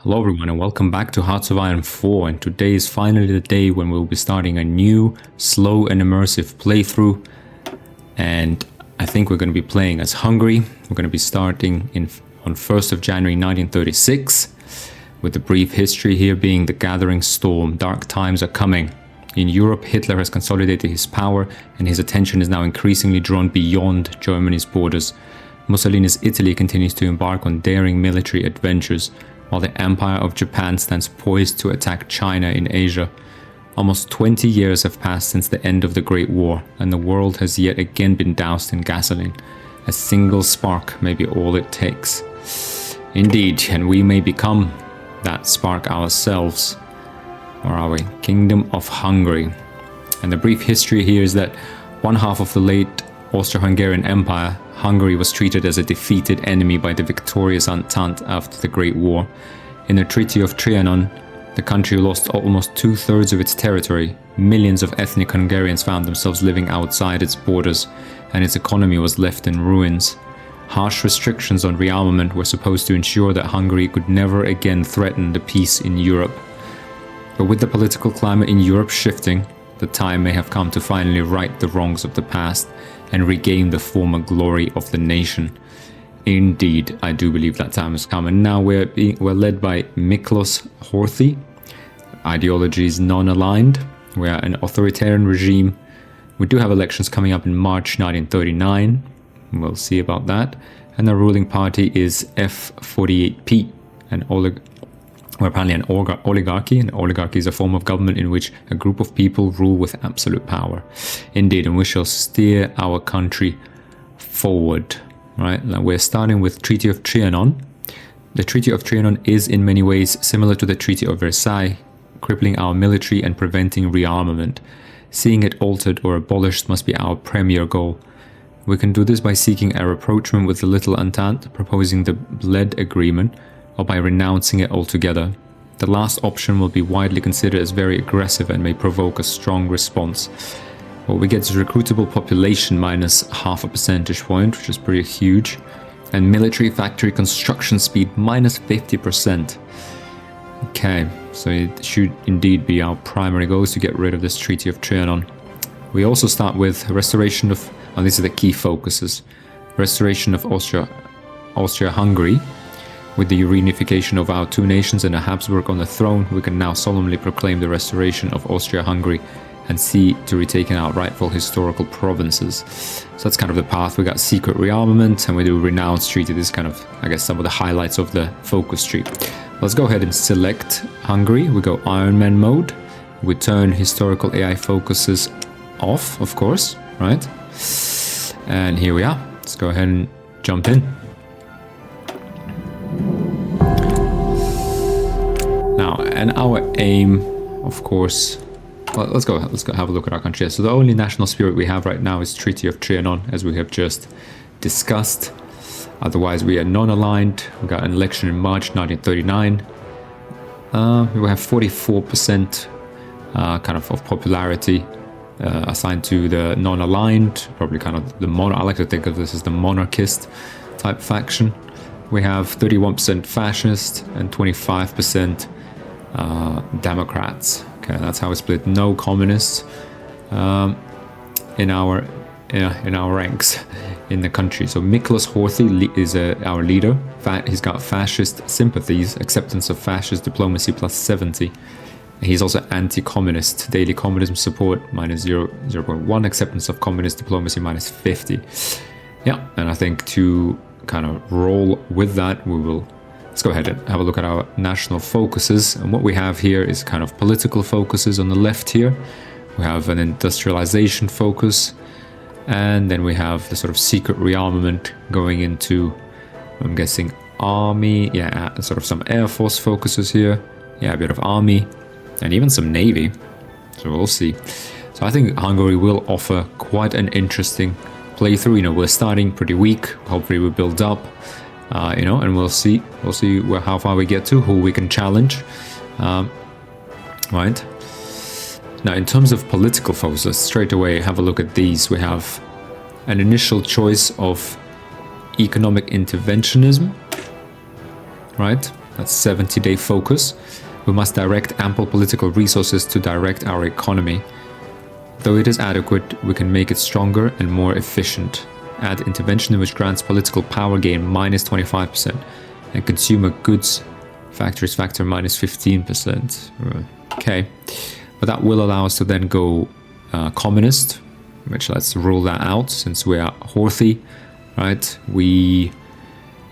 Hello everyone and welcome back to HoI 4, and today is finally the day when we'll be starting a new, slow and immersive playthrough. And I think we're going to be playing as Hungary. We're going to be starting on 1st of January 1936, with the brief history here being the gathering storm. Dark times are coming. In Europe, Hitler has consolidated his power and his attention is now increasingly drawn beyond Germany's borders. Mussolini's Italy continues to embark on daring military adventures, while the Empire of Japan stands poised to attack China in Asia. Almost 20 years have passed since the end of the Great War, and the world has yet again been doused in gasoline. A single spark may be all it takes. Indeed, and we may become that spark ourselves. Where are we? Kingdom of Hungary. And the brief history here is that one half of the late Austro-Hungarian Empire, Hungary, was treated as a defeated enemy by the victorious Entente after the Great War. In the Treaty of Trianon, the country lost almost two-thirds of its territory. Millions of ethnic Hungarians found themselves living outside its borders, and its economy was left in ruins. Harsh restrictions on rearmament were supposed to ensure that Hungary could never again threaten the peace in Europe. But with the political climate in Europe shifting, the time may have come to finally right the wrongs of the past and regain the former glory of the nation. Indeed, I do believe that time has come, and now we're led by Miklos Horthy. Ideology is non-aligned. We are an authoritarian regime. We do have elections coming up in March 1939. We'll see about that. And the ruling party is F48P, we're apparently an oligarchy. An oligarchy is a form of government in which a group of people rule with absolute power. Indeed, and we shall steer our country forward. Right? Now we're starting with Treaty of Trianon. The Treaty of Trianon is in many ways similar to the Treaty of Versailles, crippling our military and preventing rearmament. Seeing it altered or abolished must be our premier goal. We can do this by seeking a rapprochement with the Little Entente, proposing the Bled Agreement, or by renouncing it altogether. The last option will be widely considered as very aggressive and may provoke a strong response. What we get is recruitable population minus half a percentage point, which is pretty huge, and military factory construction speed minus 50%. Okay, so it should indeed be our primary goal is to get rid of this Treaty of Trianon. We also start with restoration of, and these are the key focuses, restoration of Austria-Hungary. With the reunification of our two nations and a Habsburg on the throne, we can now solemnly proclaim the restoration of Austria-Hungary and see to retaking our rightful historical provinces. So that's kind of the path. We got secret rearmament and we do renounce treaty. This is kind of, I guess, some of the highlights of the focus tree. Let's go ahead and select Hungary. We go Iron Man mode. We turn historical AI focuses off, of course, right? And here we are. Let's go ahead and jump in. Now, and our aim, of course, well, let's go have a look at our country. So the only national spirit we have right now is Treaty of Trianon, as we have just discussed. Otherwise, we are non-aligned. We got an election in March 1939. We have 44% kind of popularity assigned to the non-aligned, probably kind of the I like to think of this as the monarchist type faction. We have 31% fascist and 25% Democrats. Okay, that's how it's split. No communists in our ranks in the country. So Miklos Horthy is our leader. He's got fascist sympathies, acceptance of fascist diplomacy plus 70. He's also anti-communist. Daily communism support minus 0.1. Acceptance of communist diplomacy minus 50. Yeah, and I think to kind of roll with that, let's go ahead and have a look at our national focuses. And what we have here is kind of political focuses on the left here. We have an industrialization focus, and then we have the sort of secret rearmament going into, I'm guessing, army, yeah, sort of some air force focuses here, yeah, a bit of army, and even some navy, so we'll see. So I think Hungary will offer quite an interesting playthrough. You know, we're starting pretty weak. Hopefully we build up, you know, and we'll see how far we get to, who we can challenge. Right now, in terms of political focuses, straight away have a look at these. We have an initial choice of economic interventionism, right? That's 70-day focus. We must direct ample political resources to direct our economy. Though it is adequate, we can make it stronger and more efficient. Add intervention which grants political power gain minus 25% and consumer goods factories factor minus 15%. Okay, but that will allow us to then go communist, which let's rule that out since we are Horthy, right? We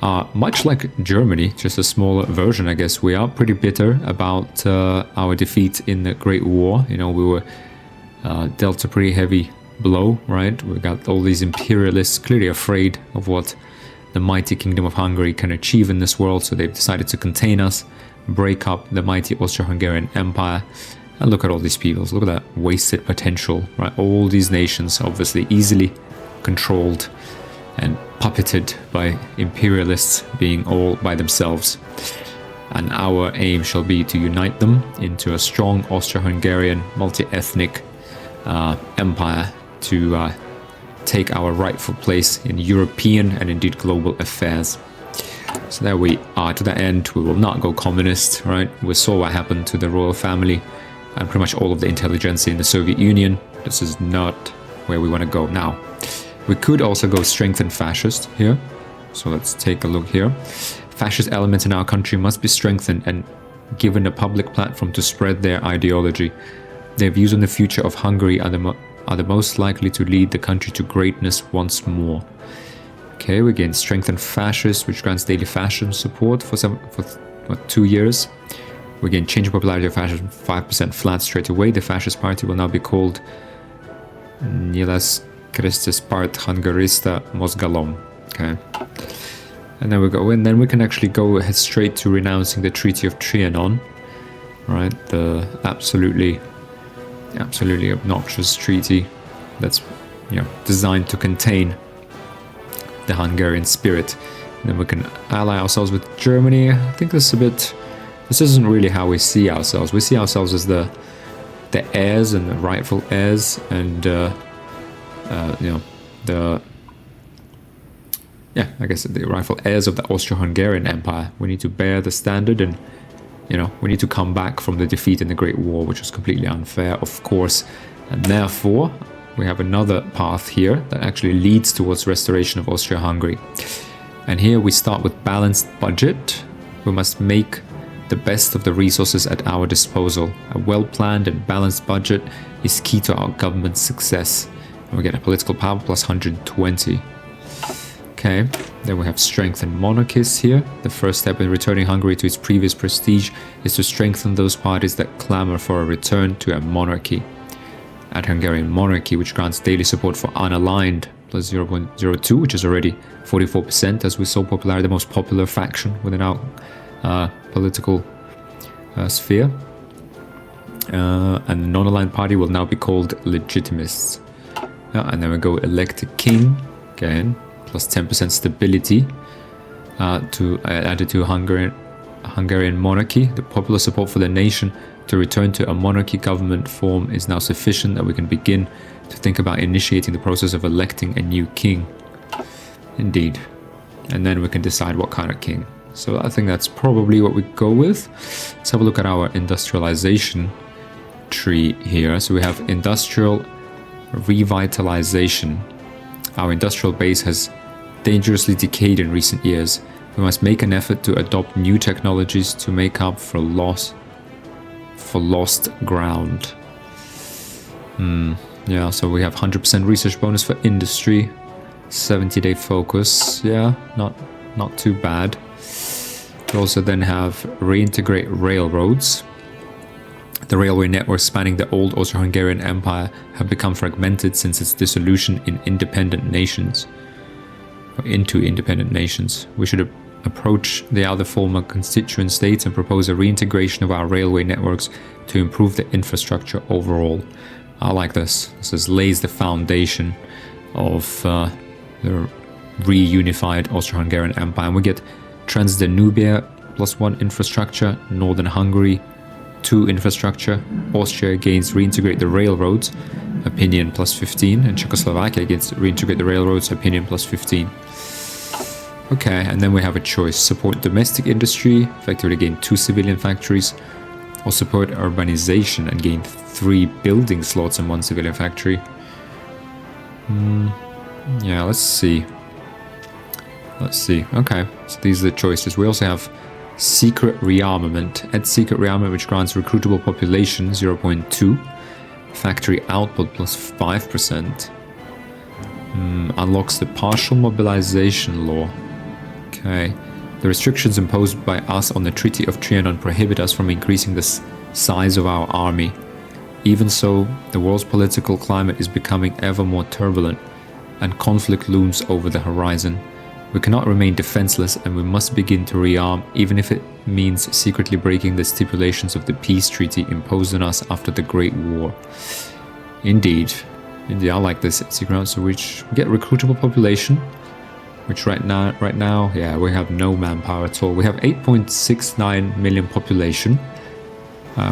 are much like Germany, just a smaller version, I guess. We are pretty bitter about our defeat in the Great War. You know, we were dealt a pretty heavy blow, right? We got all these imperialists clearly afraid of what the mighty Kingdom of Hungary can achieve in this world, so they've decided to contain us, break up the mighty Austro-Hungarian Empire. And look at all these peoples, look at that wasted potential, right? All these nations obviously easily controlled and puppeted by imperialists being all by themselves. And our aim shall be to unite them into a strong Austro-Hungarian multi-ethnic empire to take our rightful place in European and indeed global affairs. So there we are to the end. We will not go communist, right? We saw what happened to the royal family and pretty much all of the intelligentsia in the Soviet Union. This is not where we want to go now. We could also go strengthen fascist here. So let's take a look here. Fascist elements in our country must be strengthened and given a public platform to spread their ideology. Their views on the future of Hungary are the most likely to lead the country to greatness once more. Okay, we again strengthen fascists, which grants daily fascism support for 2 years. We again change the popularity of fascism 5% flat straight away. The fascist party will now be called Nyilaz Kristespart Hungarista Mozgalom. Okay. And then we go in, then we can actually go ahead straight to renouncing the Treaty of Trianon. Right, the absolutely obnoxious treaty that's, you know, designed to contain the Hungarian spirit. And then we can ally ourselves with Germany. I think this isn't really how we see ourselves. We see ourselves as the heirs and the rightful heirs, and you know, I guess the rightful heirs of the Austro-Hungarian Empire. We need to bear the standard, and you know, we need to come back from the defeat in the Great War, which was completely unfair, of course. And therefore, we have another path here that actually leads towards restoration of Austria-Hungary. And here we start with balanced budget. We must make the best of the resources at our disposal. A well-planned and balanced budget is key to our government's success. And we get a political power plus 120. Okay, then we have strengthen monarchies here. The first step in returning Hungary to its previous prestige is to strengthen those parties that clamor for a return to a monarchy. Add Hungarian monarchy, which grants daily support for unaligned plus 0.02, which is already 44%, as we saw popularity, the most popular faction within our political sphere. And the non-aligned party will now be called legitimists. And then we go elect a king again. Plus 10% stability added to Hungarian monarchy. The popular support for the nation to return to a monarchy government form is now sufficient that we can begin to think about initiating the process of electing a new king. Indeed. And then we can decide what kind of king. So I think that's probably what we go with. Let's have a look at our industrialization tree here. So we have industrial revitalization. Our industrial base has dangerously decayed in recent years. We must make an effort to adopt new technologies to make up for lost ground. Yeah, so we have 100% research bonus for industry, 70-day focus. Yeah, not too bad. We also then have reintegrate railroads. The railway networks spanning the old Austro-Hungarian Empire have become fragmented since its dissolution into independent nations. We should approach the other former constituent states and propose a reintegration of our railway networks to improve the infrastructure overall. I like this. This lays the foundation of the reunified Austro-Hungarian Empire. And we get Transdanubia +1 infrastructure, Northern Hungary 2 infrastructure. Austria gains reintegrate the railroads, opinion +15, and Czechoslovakia gains reintegrate the railroads, opinion +15. Okay, and then we have a choice. Support domestic industry, effectively gain 2 civilian factories, or support urbanization and gain 3 building slots and 1 civilian factory. Yeah, let's see. Okay, so these are the choices. We also have secret rearmament. Add secret rearmament, which grants recruitable population 0.2, factory output plus 5%. Unlocks the partial mobilization law. Okay. The restrictions imposed by us on the Treaty of Trianon prohibit us from increasing the size of our army. Even so, the world's political climate is becoming ever more turbulent, and conflict looms over the horizon. We cannot remain defenseless, and we must begin to rearm, even if it means secretly breaking the stipulations of the peace treaty imposed on us after the Great War. Indeed, I like this. So we get recruitable population, which right now, yeah, we have no manpower at all. We have 8.69 million population.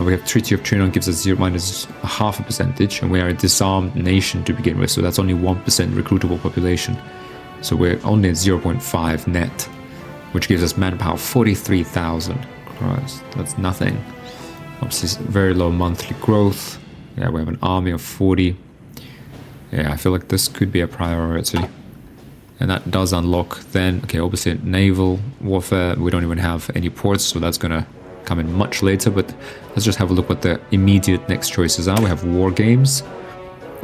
We have Treaty of Trianon gives us -0.5%, and we are a disarmed nation to begin with, so that's only 1% recruitable population. So we're only at 0.5 net, which gives us manpower 43,000. Christ, that's nothing. Obviously, very low monthly growth. Yeah, we have an army of 40. Yeah, I feel like this could be a priority. And that does unlock then, okay, obviously naval warfare, we don't even have any ports, so that's gonna come in much later, but let's just have a look what the immediate next choices are. We have war games.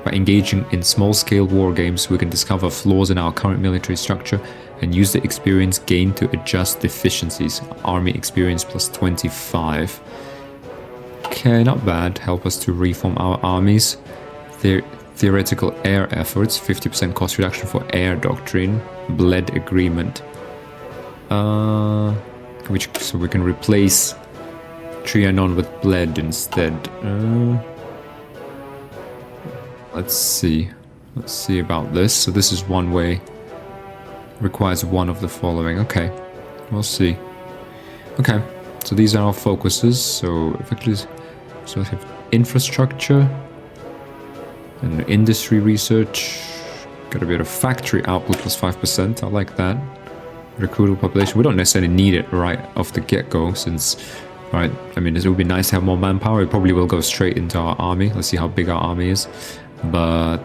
By engaging in small-scale war games, we can discover flaws in our current military structure and use the experience gained to adjust deficiencies. Army experience plus 25. Okay, not bad. Help us to reform our armies. Theoretical air efforts, 50% cost reduction for air doctrine, bled agreement. So we can replace Trianon with bled instead. Let's see about this. So this is one way. Requires one of the following. Okay, we'll see. Okay, so these are our focuses. So effectively, so we have infrastructure and industry research. Got a bit of factory output plus 5%. I like that. Recruitable population. We don't necessarily need it right off the get-go, since, right, I mean, it would be nice to have more manpower. It probably will go straight into our army. Let's see how big our army is. But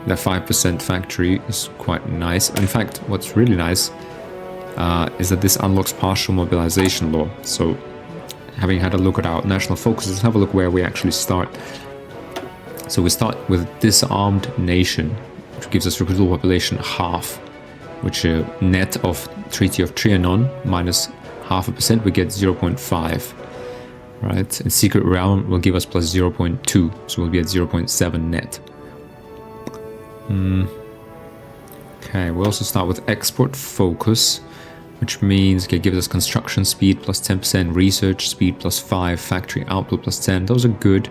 the 5% factory is quite nice. In fact, what's really nice is that this unlocks partial mobilization law. So, having had a look at our national focus, let's have a look where we actually start. So we start with disarmed nation, which gives us recruitable population half, which net of Treaty of Trianon minus 0.5%, we get 0.5. Right, and secret realm will give us plus 0.2, so we'll be at 0.7 net. Okay, we'll also start with export focus, which means it gives us construction speed plus 10%, research speed plus 5, factory output plus 10. Those are good.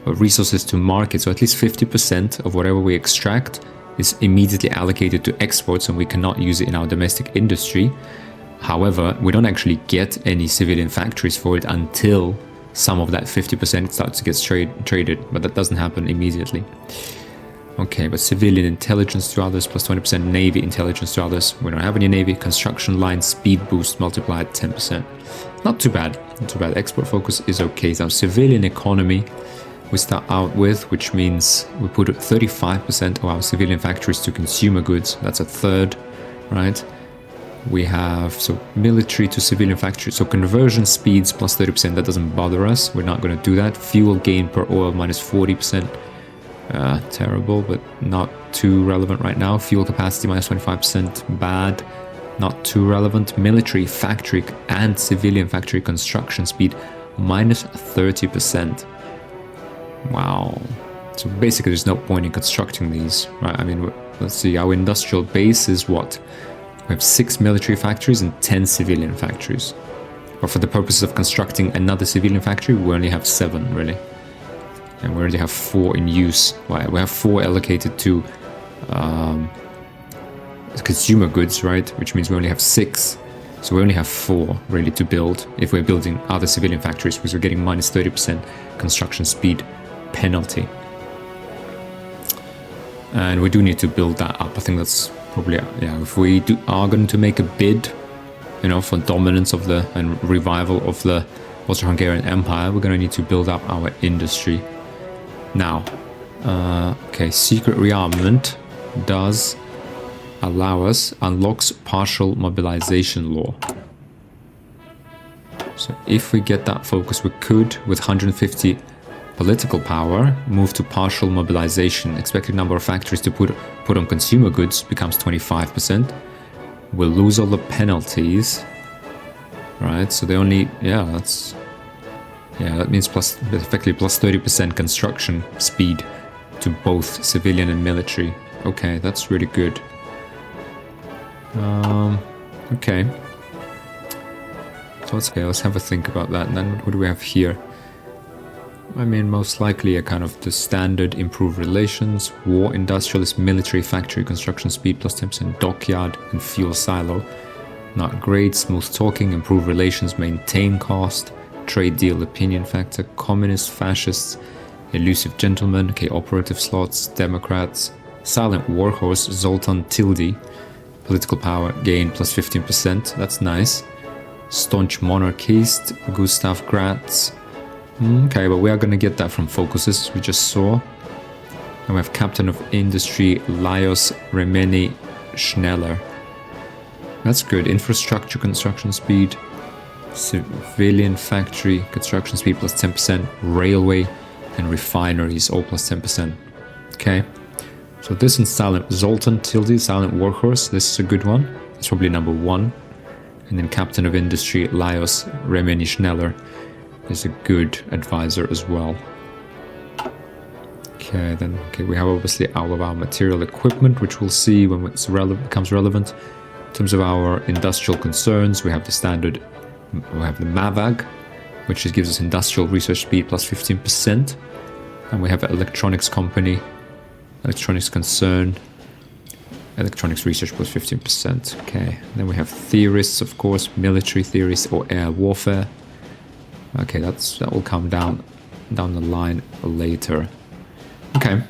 But resources to market, so at least 50% of whatever we extract is immediately allocated to exports, and we cannot use it in our domestic industry. However, we don't actually get any civilian factories for it until some of that 50% starts to get traded, but that doesn't happen immediately. Okay, but civilian intelligence to others plus 20%, navy intelligence to others. We don't have any navy. Construction line speed boost multiplied 10%. Not too bad, not too bad. Export focus is okay. So civilian economy we start out with, which means we put 35% of our civilian factories to consumer goods. That's a third, right? We have, so military to civilian factories, so conversion speeds plus 30%, that doesn't bother us. We're not going to do that. Fuel gain per oil minus 40%. Terrible, but not too relevant right now. Fuel capacity minus 25%, bad, not too relevant. Military factory and civilian factory construction speed minus 30%. Wow. So basically there's no point in constructing these, right? I mean, let's see, our industrial base is what? We have 6 military factories and 10 civilian factories. But for the purposes of constructing another civilian factory, we only have 7, really. And we already have 4 in use. Well, we have 4 allocated to consumer goods, right? Which means we only have 6. So we only have 4, really, to build if we're building other civilian factories, because we're getting minus 30% construction speed penalty. And we do need to build that up. I think that's Probably, yeah, if we are going to make a bid, you know, for dominance of the and revival of the Austro-Hungarian Empire, we're going to need to build up our industry. Now, okay, secret rearmament does allow us, unlocks partial mobilization law. So if we get that focus, we could, with 150 political power, move to partial mobilization. Expected number of factories to put on consumer goods becomes 25%. We'll lose all the penalties, right? So they only, yeah, that means effectively plus 30% construction speed to both civilian and military. Okay, that's really good. Okay. So let's have a think about that. And then what do we have here? I mean, most likely a kind of the standard improved relations, war, industrialist, military, factory, construction speed, plus 10%, dockyard, and fuel silo. Not great, smooth talking, improved relations, maintain cost, trade deal, opinion factor, communist, fascists, elusive gentlemen, okay, operative slots, Democrats, silent warhorse, Zoltan Tildy, political power gain plus 15%, that's nice. Staunch monarchist, Gustav Gratz. Okay, but we are going to get that from focuses, we just saw. And we have Captain of Industry, Lajos Remeni Schneller. That's good. Infrastructure, construction speed, civilian factory, construction speed plus 10%, railway, and refineries, all plus 10%. Okay, so this and silent Zoltan Tildy, silent workhorse, this is a good one. That's probably number 1. And then Captain of Industry, Lajos Remeni Schneller, is a good advisor as well. Okay, then we have obviously all of our material equipment, which we'll see when it becomes relevant. In terms of our industrial concerns, we have the standard, we have the MAVAG, which just gives us industrial research speed plus 15%. And we have an electronics company, electronics concern, electronics research plus 15%. Okay, then we have theorists, of course, military theorists or air warfare. Okay, that will come down the line later. Okay,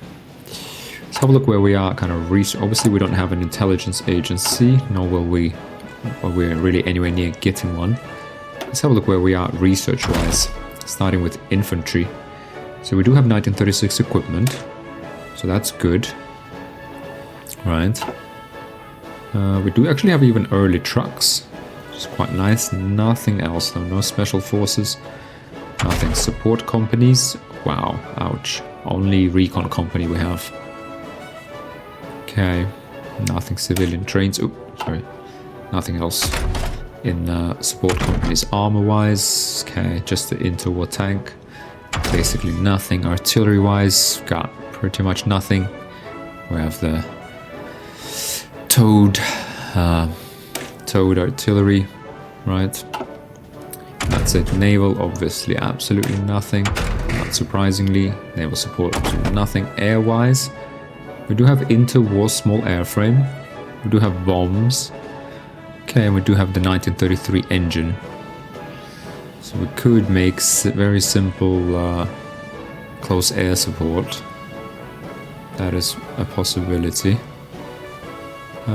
let's have a look where we are. Kind of obviously we don't have an intelligence agency, nor will we, or we're really anywhere near getting one. Let's have a look where we are research-wise, starting with infantry. So we do have 1936 equipment, so that's good, right? We do actually have even early trucks, which is quite nice. Nothing else though, no special forces, nothing. Support companies, wow, ouch. Only recon company we have. Okay, nothing civilian trains, nothing else in support companies armor-wise. Okay, just the interwar tank. Basically nothing. Artillery-wise, got pretty much nothing. We have the towed artillery, right? That's it. Naval, obviously, absolutely nothing. Not surprisingly, naval support, absolutely nothing. Air-wise, we do have interwar small airframe. We do have bombs. Okay, and we do have the 1933 engine. So we could make very simple close air support. That is a possibility. We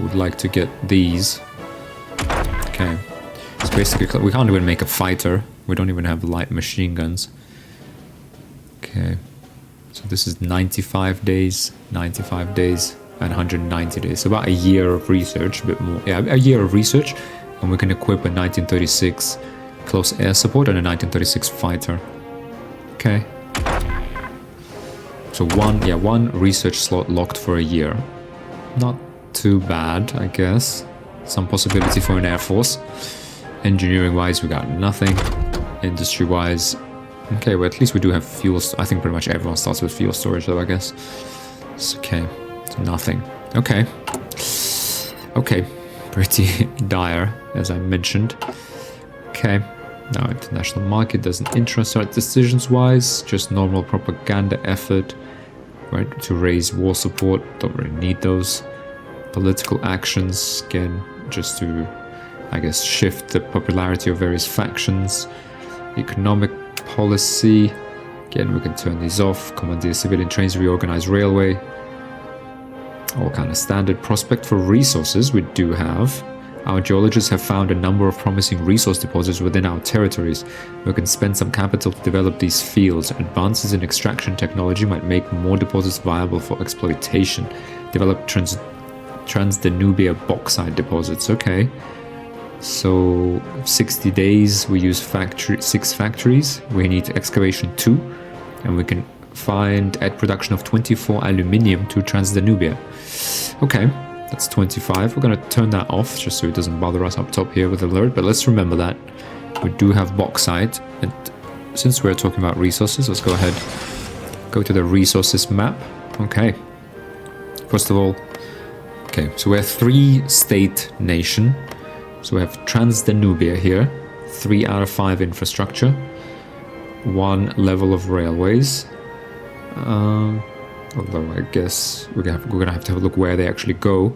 would like to get these. Okay. So basically, we can't even make a fighter. We don't even have light machine guns. Okay. So this is 95 days, and 190 days. So about a year of research, a bit more. Yeah, a year of research. And we can equip a 1936 close air support and a 1936 fighter. Okay. So one research slot locked for a year. Not too bad, I guess. Some possibility for an air force. Engineering-wise, we got nothing. Industry-wise, okay, well at least we do have fuel. I think pretty much everyone starts with fuel storage, though. I guess. It's okay. So nothing. Okay. Okay. Pretty dire, as I mentioned. Okay. Now, international market doesn't interest us decisions-wise. Just normal propaganda effort, right? To raise war support. Don't really need those. Political actions, again, just to, I guess, shift the popularity of various factions. Economic policy, again, we can turn these off. Commandeer civilian trains, reorganize railway. All kind of standard. Prospect for resources, we do have. Our geologists have found a number of promising resource deposits within our territories. We can spend some capital to develop these fields. Advances in extraction technology might make more deposits viable for exploitation. Develop Transdanubia bauxite deposits. Okay. So 60 days, we use 6 factories. We need excavation 2. And we can add production of 24 aluminium to Transdanubia. Okay, that's 25. We're going to turn that off just so it doesn't bother us up top here with alert. But let's remember that we do have bauxite. And since we're talking about resources, let's go ahead, go to the resources map. Okay. First of all, okay, so we're a 3-state nation. So we have Transdanubia here, 3 out of 5 infrastructure, 1 level of railways. Although I guess we're gonna have to have a look where they actually go.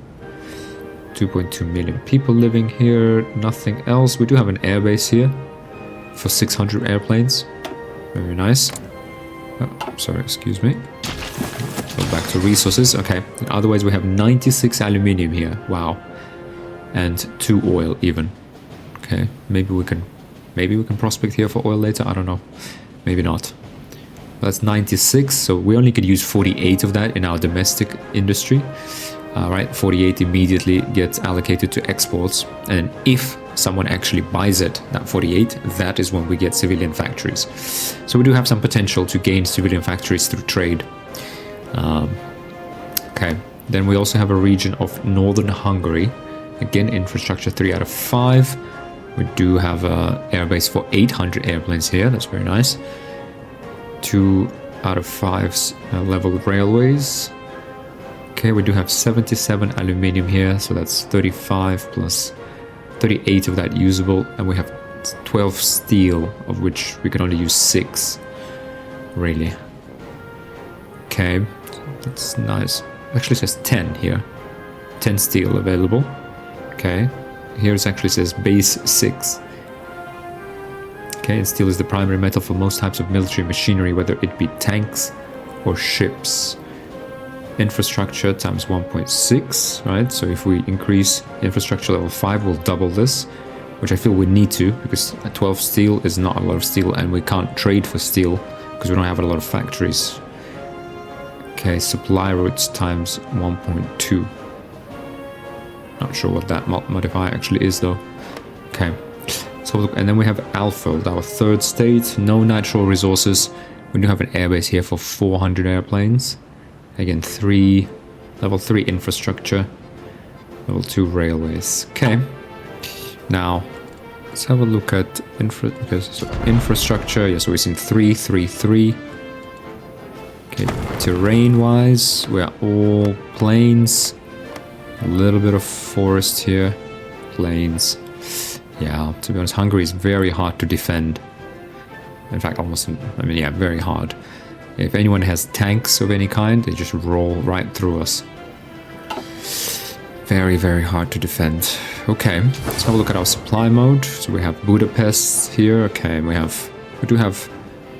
2.2 million people living here. Nothing else. We do have an airbase here for 600 airplanes. Very nice. Oh, sorry, excuse me. Go back to resources. Okay. Otherwise, we have 96 aluminium here. Wow. And 2 oil even. Okay. Maybe we can prospect here for oil later. I don't know. Maybe not. That's 96, so we only could use 48 of that in our domestic industry. Right, 48 immediately gets allocated to exports, and if someone actually buys it, that 48, that is when we get civilian factories. So we do have some potential to gain civilian factories through trade. Okay, then we also have a region of northern Hungary. Again, infrastructure 3 out of 5. We do have an airbase for 800 airplanes here. That's very nice. 2 out of 5 level railways. Okay, we do have 77 aluminium here, so that's 35 plus 38 of that usable, and we have 12 steel, of which we can only use 6. Really. Okay, that's nice. Actually says 10 here. 10 steel available. Okay, here it actually says base 6. Okay, and steel is the primary metal for most types of military machinery, whether it be tanks or ships. Infrastructure times 1.6, right? So if we increase infrastructure level 5, we'll double this, which I feel we need to, because 12 steel is not a lot of steel, and we can't trade for steel because we don't have a lot of factories. Okay, supply routes times 1.2. Not sure what that modifier actually is though. Okay. So look, and then we have Alfold, our 3rd state. No natural resources. We do have an airbase here for 400 airplanes. Again, level 3 infrastructure, level 2 railways. Okay. Now, let's have a look at infrastructure. Yeah, so we've seen 3, 3, 3. Okay, terrain-wise, we're all plains. A little bit of forest here. Plains. Yeah, to be honest, Hungary is very hard to defend. In fact, very hard. If anyone has tanks of any kind, they just roll right through us. Very, very hard to defend. Okay, let's have a look at our supply mode. So we have Budapest here. Okay, we do have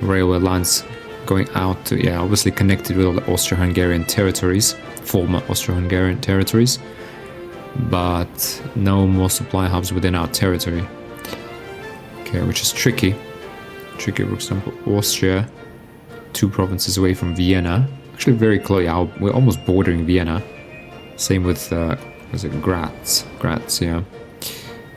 railway lines going out to, yeah, obviously connected with all the Austro-Hungarian territories, former Austro-Hungarian territories. But no more supply hubs within our territory. Okay, which is tricky. Tricky, for example, Austria, 2 provinces away from Vienna. Actually very close, yeah, we're almost bordering Vienna. Same with, was it Graz? Graz, yeah.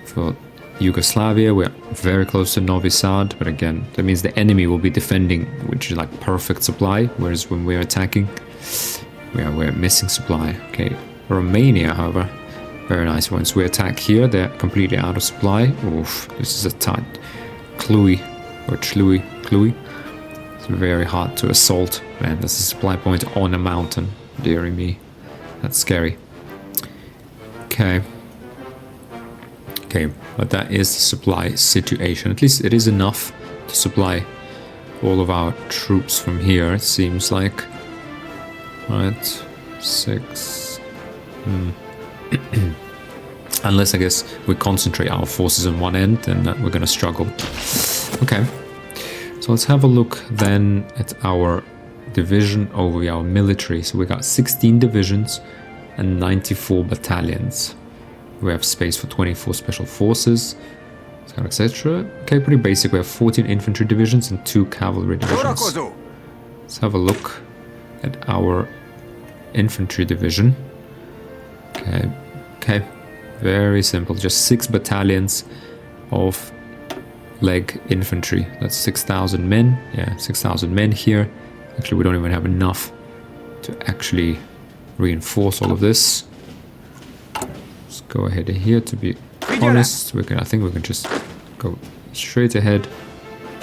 For Yugoslavia, we're very close to Novi Sad, but again, that means the enemy will be defending, which is like perfect supply, whereas when we're attacking, we're missing supply. Okay, Romania, however, very nice. Once we attack here, they're completely out of supply. Oof, this is a tight Cluj, or Cluj. It's very hard to assault. Man, that's a supply point on a mountain. Dearie me. That's scary. Okay. Okay, but that is the supply situation. At least it is enough to supply all of our troops from here, it seems like. Right, 6. Unless, I guess, we concentrate our forces on one end, then we're gonna struggle. Okay, so let's have a look then at our division over our military. So we got 16 divisions, and 94 battalions. We have space for 24 special forces, etc. Okay, pretty basic. We have 14 infantry divisions and 2 cavalry divisions. Let's have a look at our infantry division. Okay, very simple. Just 6 battalions of leg infantry. That's 6,000 men. Yeah, 6,000 men here. Actually, we don't even have enough to actually reinforce all of this. Let's go ahead here. To be honest, I think we can just go straight ahead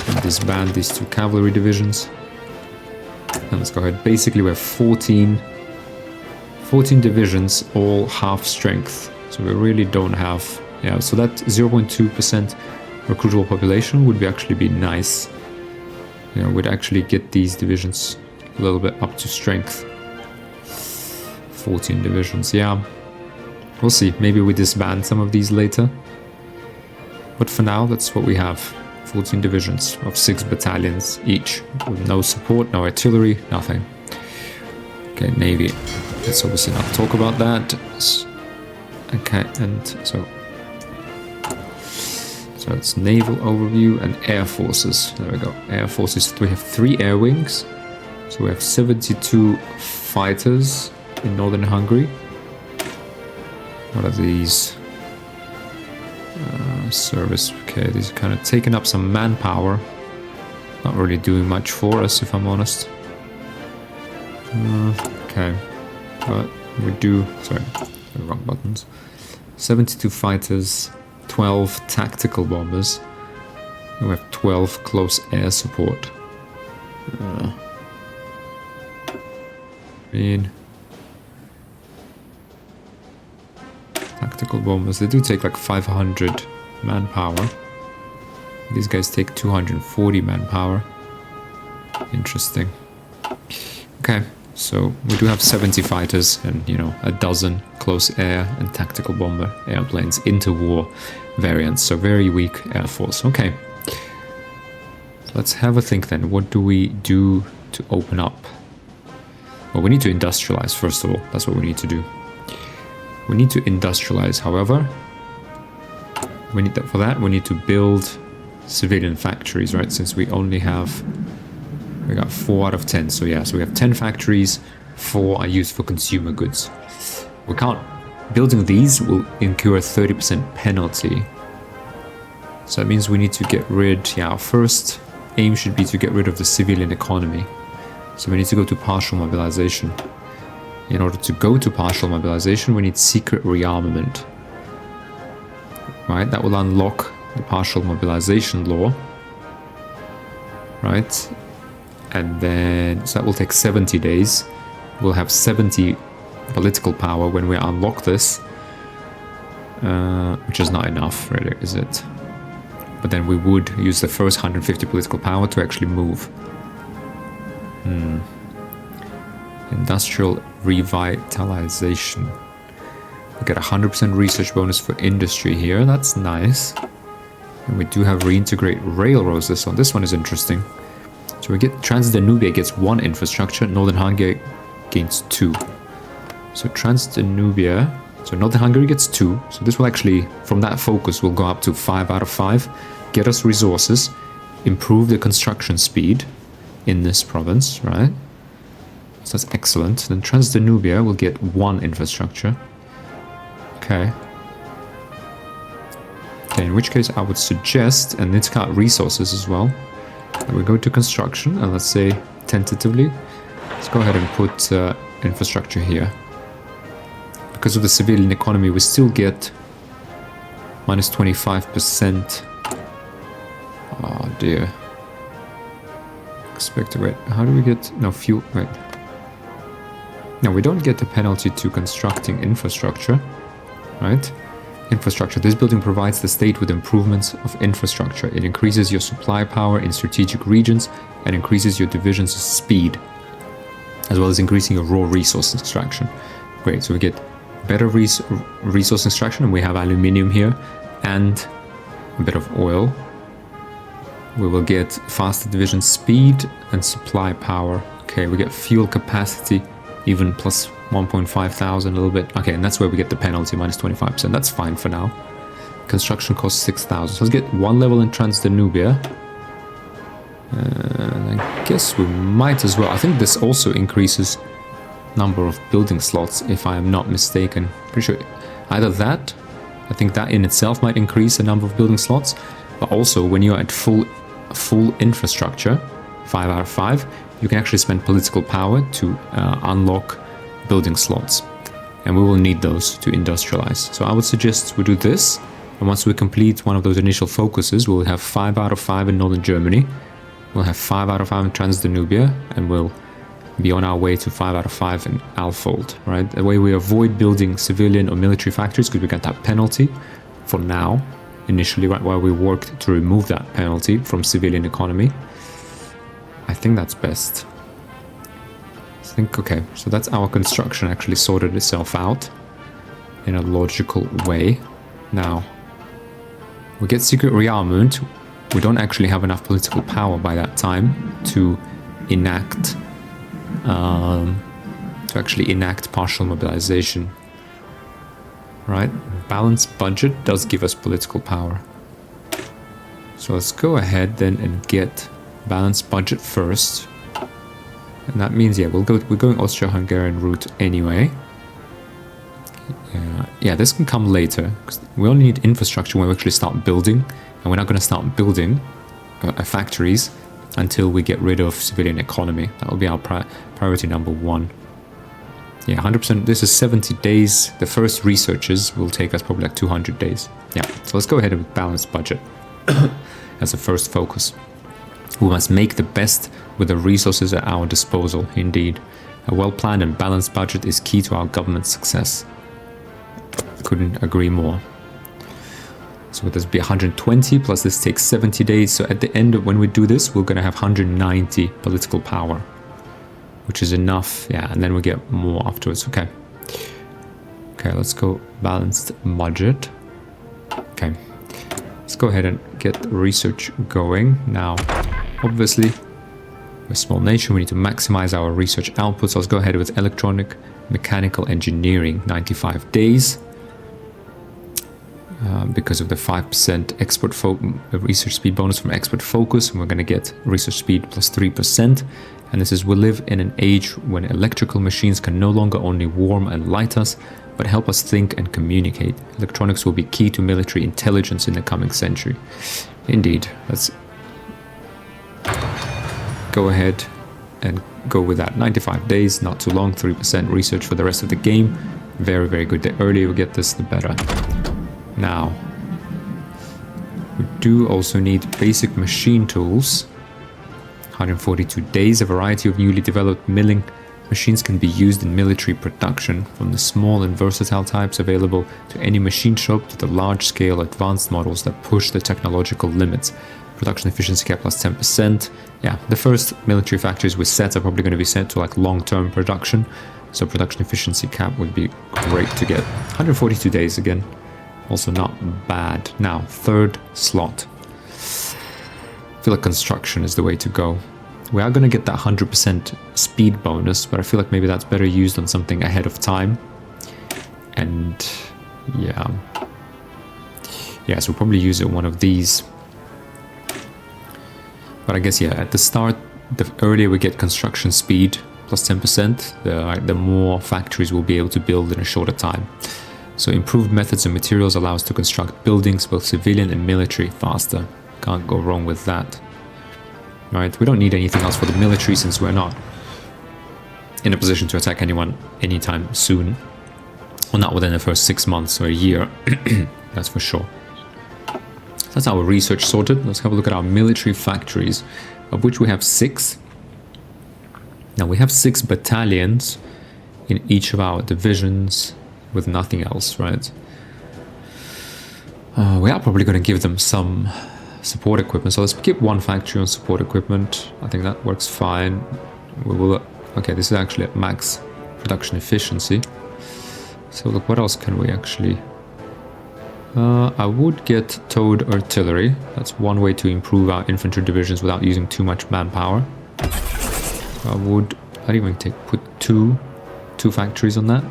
and disband these 2 cavalry divisions. And let's go ahead. Basically, we have 14 divisions, all half strength. So we really don't have... Yeah, so that 0.2% recruitable population would actually be nice. You know, we'd actually get these divisions a little bit up to strength. 14 divisions, yeah. We'll see. Maybe we disband some of these later. But for now, that's what we have. 14 divisions of 6 battalions each, with no support, no artillery, nothing. Okay, Navy. Let's obviously not talk about that. Okay, and so it's naval overview and air forces. There we go. Air forces. We have 3 air wings. So we have 72 fighters in northern Hungary. What are these? Service. Okay, these are kind of taking up some manpower. Not really doing much for us, if I'm honest. Okay, but we do. Sorry, the wrong buttons. 72 fighters, 12 tactical bombers, and we have 12 close air support. Tactical bombers, they do take like 500 manpower. These guys take 240 manpower. Interesting. Okay, so we do have 70 fighters and, you know, a dozen close air and tactical bomber airplanes, interwar variants, so very weak air force. Okay, so let's have a think then. What do we do to open up? Well, we need to industrialize first of all. That's what we need to do. We need to industrialize, however, we need that. For that, we need to build civilian factories, right? Since we only have, we got 4 out of 10. So yeah, so we have 10 factories, 4 are used for consumer goods. We can't, building these will incur a 30% penalty. So that means we need to get rid, yeah, our first aim should be to get rid of the civilian economy. So we need to go to partial mobilization. In order to go to partial mobilization, we need secret rearmament. Right, that will unlock the partial mobilization law. Right, and then, so that will take 70 days. We'll have 70 political power when we unlock this. Which is not enough, really, is it? But then we would use the first 150 political power to actually move. Industrial revitalization. We get 100% research bonus for industry here. That's nice. And we do have reintegrate railroads. This one is interesting. So we get Transdanubia gets 1 infrastructure. Northern Hungary gains 2. So Transdanubia. So Northern Hungary gets 2. So this will actually, from that focus, will go up to 5 out of 5. Get us resources. Improve the construction speed in this province, right? So that's excellent. Then Transdanubia will get 1 infrastructure. Okay. Okay, in which case I would suggest, and it's got resources as well, that we go to construction, and let's say tentatively, let's go ahead and put infrastructure here. Because of the civilian economy, we still get minus 25%. Oh dear. Expected, wait, how do we get, no, fuel, wait. No, we don't get the penalty to constructing infrastructure, right? Infrastructure. This building provides the state with improvements of infrastructure. It increases your supply power in strategic regions and increases your division's speed, as well as increasing your raw resource extraction. Great, so we get better resource extraction, and we have aluminium here, and a bit of oil. We will get faster division speed and supply power. Okay, we get fuel capacity, even plus 1.5 thousand, a little bit. Okay, and that's where we get the penalty, minus 25%. That's fine for now. Construction costs 6,000. So let's get one level in Transdanubia. And I guess we might as well. I think this also increases number of building slots, if I am not mistaken. Pretty sure either that, I think that in itself might increase the number of building slots, but also when you're at full infrastructure, 5 out of 5, you can actually spend political power to unlock building slots, and we will need those to industrialize. So I would suggest we do this, and once we complete one of those initial focuses, we'll have 5 out of 5 in northern Germany, we'll have 5 out of 5 in Transdanubia, and we'll be on our way to 5 out of 5 in Alfold, right? The way we avoid building civilian or military factories, because we get that penalty for now, initially, right, while we worked to remove that penalty from civilian economy. I think that's best. I think, okay, so that's our construction actually sorted itself out in a logical way. Now, we get Secret Rearmament. We don't actually have enough political power by that time to enact partial mobilization, right? Balanced budget does give us political power, so let's go ahead then and get balanced budget first, and that means, yeah, we're going Austro-Hungarian route anyway. Yeah, this can come later because we only need infrastructure when we actually start building, and we're not going to start building factories until we get rid of civilian economy. That will be our priority number 1. Yeah, 100%. This is 70 days. The first researches will take us probably like 200 days. Yeah, so let's go ahead with balanced budget as a first focus. We must make the best with the resources at our disposal, indeed. A well-planned and balanced budget is key to our government's success. Couldn't agree more. So this will be 120, plus this takes 70 days. So at the end of when we do this, we're going to have 190 political power, which is enough. Yeah, and then we get more afterwards. Okay. Okay, let's go balanced budget. Okay. Let's go ahead and get research going. Now, obviously, we're a small nation. We need to maximize our research output. So let's go ahead with electronic mechanical engineering, 95 days. Because of the 5% expert research speed bonus from expert focus, and we're going to get research speed plus 3%. And this is, we live in an age when electrical machines can no longer only warm and light us, but help us think and communicate. Electronics will be key to military intelligence in the coming century. Indeed, let's go ahead and go with that. 95 days, not too long, 3% research for the rest of the game. Very, very good. The earlier we get this, the better. Now, we do also need basic machine tools. 142 days, a variety of newly developed milling machines can be used in military production, from the small and versatile types available to any machine shop to the large-scale advanced models that push the technological limits. Production efficiency cap plus 10%. Yeah, the first military factories we set are probably going to be set to like long-term production, so production efficiency cap would be great to get. 142 days again. Also not bad. Now, third slot. I feel like construction is the way to go. We are going to get that 100% speed bonus, but I feel like maybe that's better used on something ahead of time. And yeah. Yeah, so we'll probably use it on one of these. But I guess, yeah, at the start, the earlier we get construction speed, plus 10%, the more factories we'll be able to build in a shorter time. So improved methods and materials allow us to construct buildings, both civilian and military, faster. Can't go wrong with that. Right, we don't need anything else for the military since we're not in a position to attack anyone anytime soon. Well, not within the first 6 months or a year, that's for sure. So that's our research sorted. Let's have a look at our military factories, of which we have 6. Now we have 6 battalions in each of our divisions, with nothing else, right? We are probably going to give them some support equipment. So let's keep one factory on support equipment. I think that works fine. We will. Okay, this is actually at max production efficiency. So look, what else can we actually? I would get towed artillery. That's one way to improve our infantry divisions without using too much manpower. I'd even put two 2 factories on that.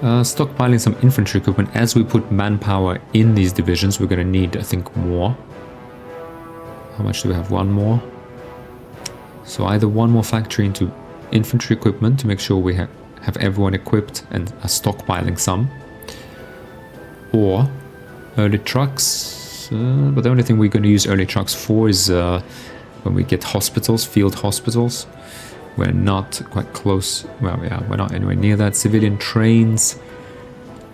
Stockpiling some infantry equipment. As we put manpower in these divisions, we're going to need, I think, more. How much do we have? 1 more. So either 1 more factory into infantry equipment to make sure we have everyone equipped and are stockpiling some. Or early trucks. But the only thing we're going to use early trucks for is when we get hospitals, field hospitals. We're not quite close. Well, yeah, we're not anywhere near that. Civilian trains.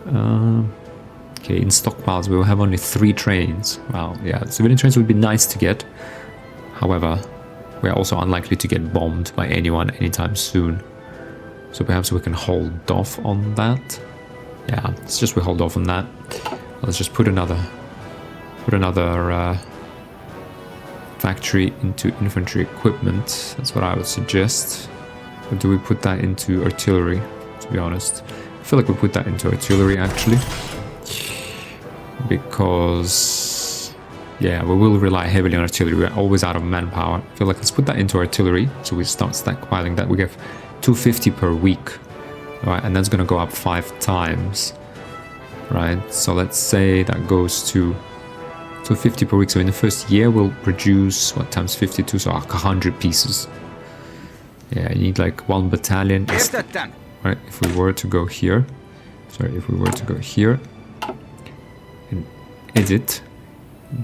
Okay, in stockpiles we will have only 3 trains. Well, yeah, civilian trains would be nice to get. However, we're also unlikely to get bombed by anyone anytime soon. So perhaps we can hold off on that. Yeah, it's just we hold off on that. Let's just put another factory into infantry equipment. That's what I would suggest. Or do we put that into artillery, to be honest? I feel like we put that into artillery, actually. Because, yeah, we will rely heavily on artillery. We're always out of manpower. I feel like let's put that into artillery. So we start stockpiling that. We get 250 per week. Right, and that's going to go up 5 times. Right, so let's say that goes to 250 per week. So in the first year we'll produce, what, times 52, so 100 pieces. Yeah, you need like 1 battalion. Right, if we were to go here, and edit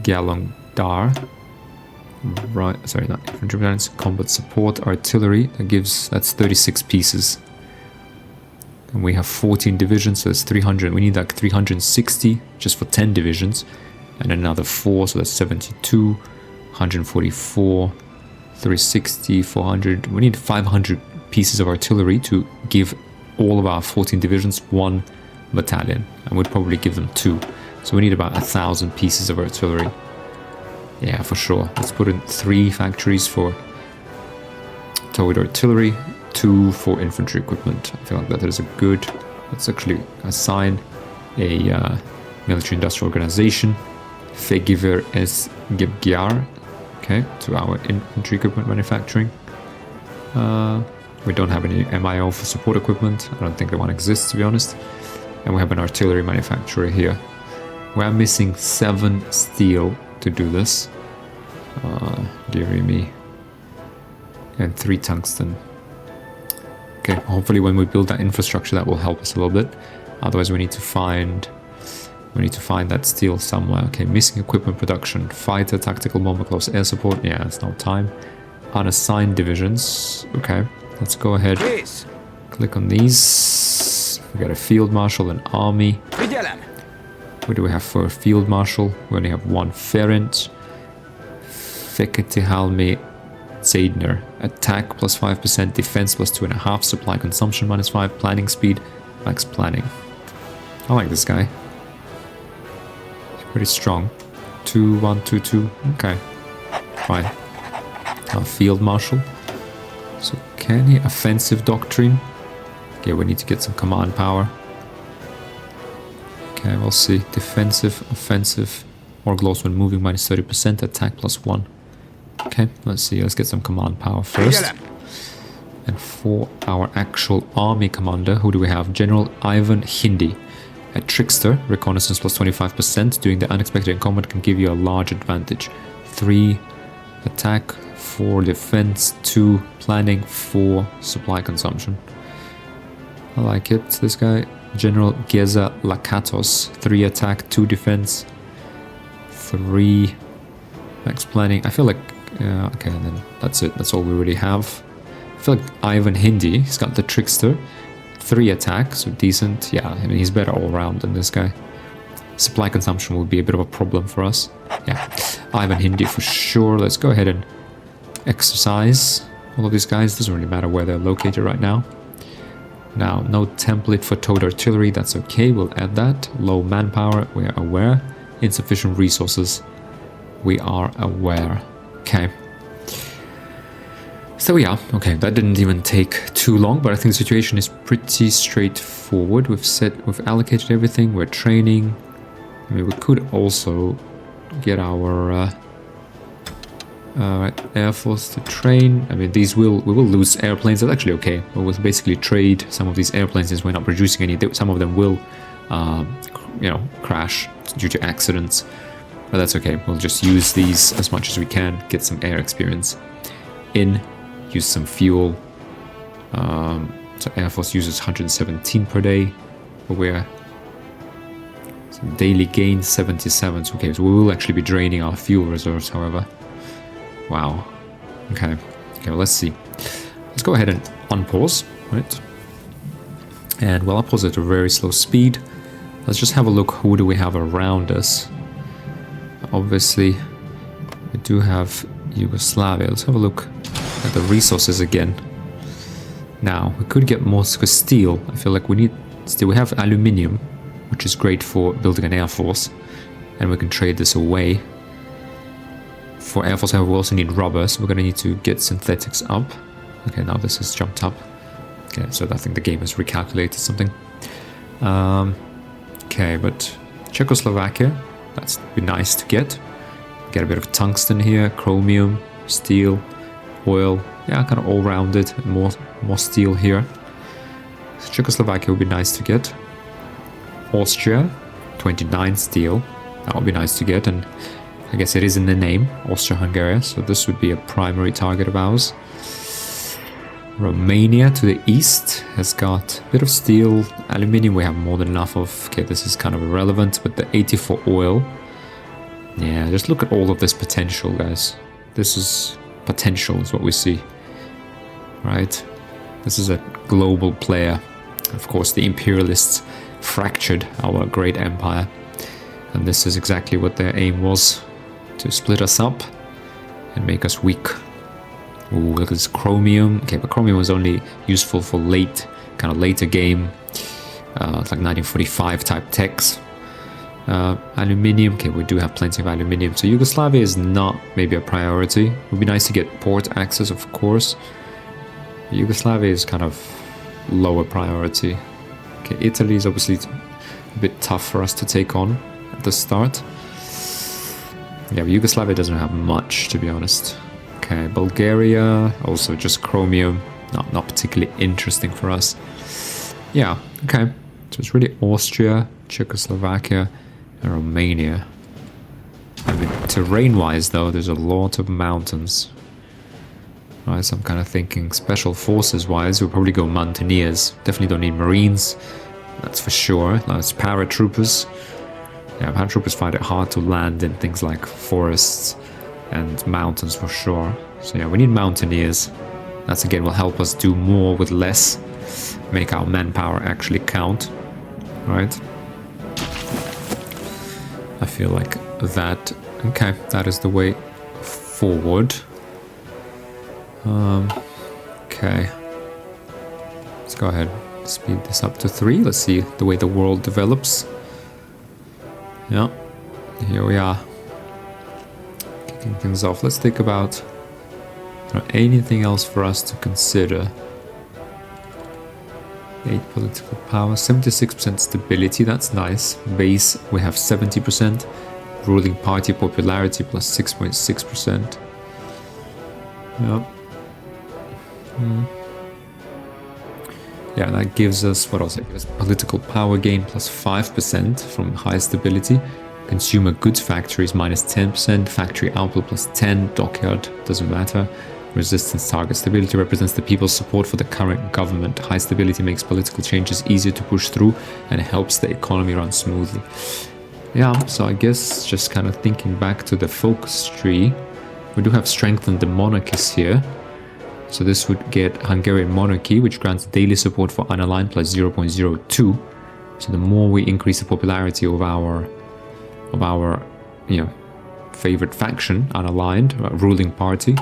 Galongdar, right, sorry, not infantry battalions, combat support, artillery, that's 36 pieces. And we have 14 divisions, so that's 300. We need like 360 just for 10 divisions. And another 4, so that's 72, 144, 360, 400. We need 500 pieces of artillery to give all of our 14 divisions 1 battalion. And we'd probably give them 2. So we need about 1,000 pieces of artillery. Yeah, for sure. Let's put in 3 factories for towed artillery, 2 for infantry equipment. I feel like that is a good... Let's actually assign a military industrial organization. Fegiver es Gebgyar, okay, to our infantry equipment manufacturing. We don't have any MIO for support equipment. I don't think that one exists, to be honest. And we have an artillery manufacturer here. We're missing 7 steel to do this. Dearie me. And 3 tungsten. Okay, hopefully when we build that infrastructure that will help us a little bit. Otherwise we need to find that steel somewhere. Okay, missing equipment production, fighter, tactical bomber, close air support. Yeah, it's no time. Unassigned divisions. Okay, let's go ahead. Click on these. We got a field marshal, an army. What do we have for a field marshal? We only have 1 Ferenc. Feketihalmi Zaidner. Attack plus 5%, defense plus 2.5, supply consumption minus 5, planning speed, max planning. I like this guy. Pretty strong. 2, 1, 2, 2. Okay. Fine. Field marshal. So can he offensive doctrine? Okay, we need to get some command power. Okay, we'll see. Defensive, offensive. More glows when moving minus 30%. Attack plus 1. Okay, let's see. Let's get some command power first. And for our actual army commander, who do we have? General Ivan Hindi. A trickster, reconnaissance plus 25%, doing the unexpected in combat can give you a large advantage. 3 attack, 4 defense, 2 planning, 4 supply consumption. I like it, this guy. General Geza Lakatos, 3 attack, 2 defense, 3 max planning. I feel like, okay, and then that's it, that's all we really have. I feel like Ivan Hindi, he's got the trickster. 3 attacks, so decent. Yeah, I mean, he's better all around than this guy. Supply consumption will be a bit of a problem for us. Yeah, Ivan Hindi for sure. Let's go ahead and exercise all of these guys. Doesn't really matter where they're located right now. Now, no template for towed artillery. That's okay. We'll add that. Low manpower. We are aware. Insufficient resources. We are aware. Okay. So yeah, okay, that didn't even take too long, but I think the situation is pretty straightforward. We've allocated everything, we're training. I mean, we could also get our Right, Air Force to train. I mean, we will lose airplanes. That's actually okay. We'll basically trade some of these airplanes since we're not producing any. Some of them will, you know, crash due to accidents. But that's okay. We'll just use these as much as we can. Get some air experience in. Use some fuel. So Air Force uses 117 per day. But we're... So daily gain 77. So, okay, so we will actually be draining our fuel reserves, however. Wow. Okay. Okay, well, let's see. Let's go ahead and unpause, right? And we'll unpause at a very slow speed. Let's just have a look. Who do we have around us? Obviously, we do have Yugoslavia. Let's have a look at the resources again. Now, we could get more steel. I feel like we need steel. We have aluminium, which is great for building an air force. And we can trade this away. For Air Force, however, we also need rubber, so we're going to need to get synthetics up. Okay, now this has jumped up. Okay, so I think the game has recalculated something. Okay, but Czechoslovakia, that's be nice to get. Get a bit of tungsten here, chromium, steel, oil. Yeah, kind of all-rounded. More steel here. So Czechoslovakia would be nice to get. Austria, 29 steel. That would be nice to get, and I guess it is in the name, Austria-Hungary, so this would be a primary target of ours. Romania to the east has got a bit of steel, aluminium we have more than enough of. Okay, this is kind of irrelevant, but the 84 oil. Yeah, just look at all of this potential, guys. This is potential is what we see, right? This is a global player. Of course, the imperialists fractured our great empire, and this is exactly what their aim was. To split us up and make us weak. Ooh, look at this chromium. Okay, but chromium was only useful for later game, like 1945 type techs. Aluminium. Okay, we do have plenty of aluminium. So Yugoslavia is not maybe a priority. It would be nice to get port access, of course. Yugoslavia is kind of lower priority. Okay, Italy is obviously a bit tough for us to take on at the start. Yeah, but Yugoslavia doesn't have much, to be honest. Okay, Bulgaria, also just chromium, not particularly interesting for us. Yeah, okay. So it's really Austria, Czechoslovakia, and Romania. I mean, terrain-wise, though, there's a lot of mountains. Right, so I'm kind of thinking special forces-wise, we'll probably go mountaineers. Definitely don't need marines, that's for sure. That's paratroopers. Yeah, paratroopers find it hard to land in things like forests and mountains for sure. So yeah, we need mountaineers. That's again will help us do more with less. Make our manpower actually count. Right? I feel like that... Okay, that is the way forward. Okay. Let's go ahead. Speed this up to 3. Let's see the way the world develops. Yeah, here we are, kicking things off. Let's think about anything else for us to consider. 8 political power, 76% stability, that's nice. Base, we have 70%. Ruling party popularity plus 6.6%. Yeah. Yeah, that gives us, what else? It gives us political power gain plus 5% from high stability. Consumer goods factories minus 10%. Factory output plus 10. Dockyard, doesn't matter. Resistance target. Stability represents the people's support for the current government. High stability makes political changes easier to push through and helps the economy run smoothly. Yeah, so I guess just kind of thinking back to the focus tree, we do have strengthened the monarchies here. So this would get Hungarian monarchy, which grants daily support for unaligned plus 0.02. So the more we increase the popularity of our favorite faction, unaligned, ruling party,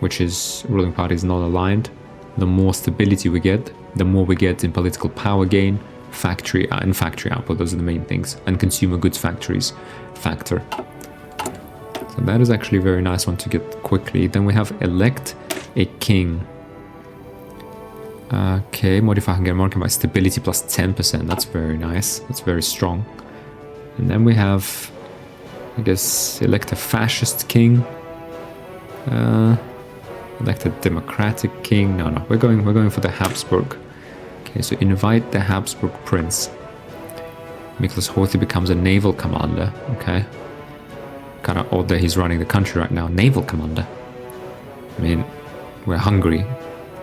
which is ruling party is not aligned, the more stability we get, the more we get in political power gain, factory and factory output. Those are the main things, and consumer goods factories factor. So that is actually a very nice one to get quickly. Then we have elect a king. Okay, modify Hungarian monarchy by stability plus 10%. That's very nice. That's very strong. And then we have, I guess, elect a fascist king. Elected democratic king. No, we're going for the Habsburg. Okay, so invite the Habsburg prince. Miklos Horthy becomes a naval commander. Okay. Kind of odd that he's running the country right now. Naval commander. I mean, we're Hungary.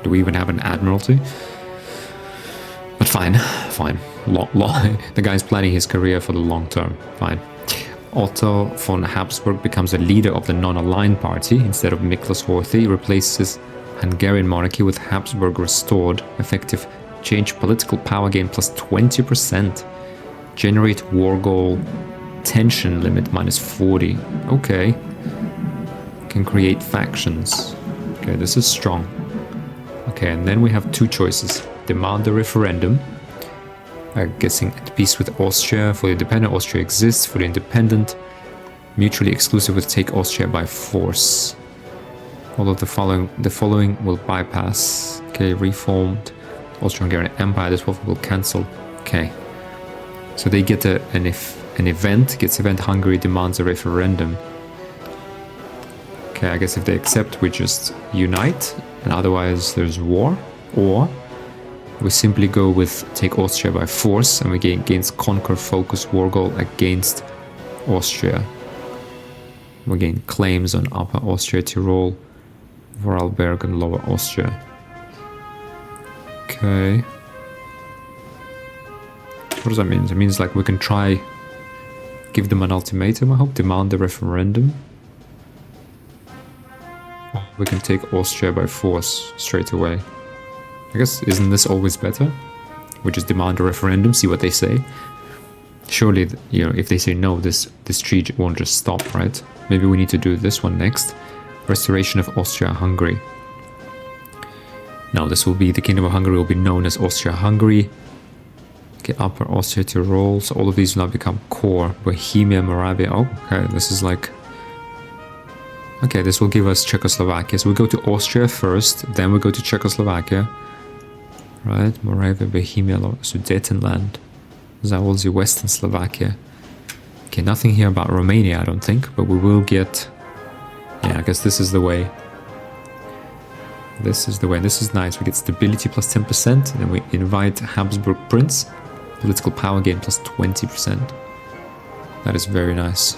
Do we even have an admiralty? But fine. The guy's planning his career for the long term. Fine. Otto von Habsburg becomes a leader of the non-aligned party instead of Miklos Horthy, replaces Hungarian monarchy with Habsburg restored, effective change political power gain plus 20%, generate war goal, tension limit minus 40. Okay, can create factions. Okay, this is strong. Okay, and then we have two choices. Demand a referendum. Guessing at peace with Austria, fully independent. Austria exists, fully independent. Mutually exclusive with take Austria by force. All of the following will bypass. Okay, reformed Austro-Hungarian Empire. This one will cancel. Okay, so they get an event. Gets event. Hungary demands a referendum. Okay, I guess if they accept, we just unite, and otherwise there's war, or we simply go with take Austria by force, and we gains conquer focus war goal against Austria. We gain claims on Upper Austria, Tyrol, Vorarlberg, and Lower Austria. Okay. What does that mean? It means like we can try give them an ultimatum, I hope, demand a referendum. We can take Austria by force straight away. I guess, isn't this always better? We just demand a referendum, see what they say. Surely, you know, if they say no, this treaty won't just stop, right? Maybe we need to do this one next. Restoration of Austria-Hungary. Now, this will be, the Kingdom of Hungary will be known as Austria-Hungary. Okay, Upper Austria, Tyrol. So all of these will now become core. Bohemia, Moravia. Oh, okay, this is like... Okay, this will give us Czechoslovakia. So we go to Austria first, then we go to Czechoslovakia. Right, Moravia, Bohemia, Sudetenland, Zaolzie, Western Slovakia. Okay, nothing here about Romania, I don't think, but we will get... Yeah, I guess this is the way. This is the way. This is nice. We get stability plus 10%, and then we invite Habsburg Prince. Political power gain plus 20%. That is very nice.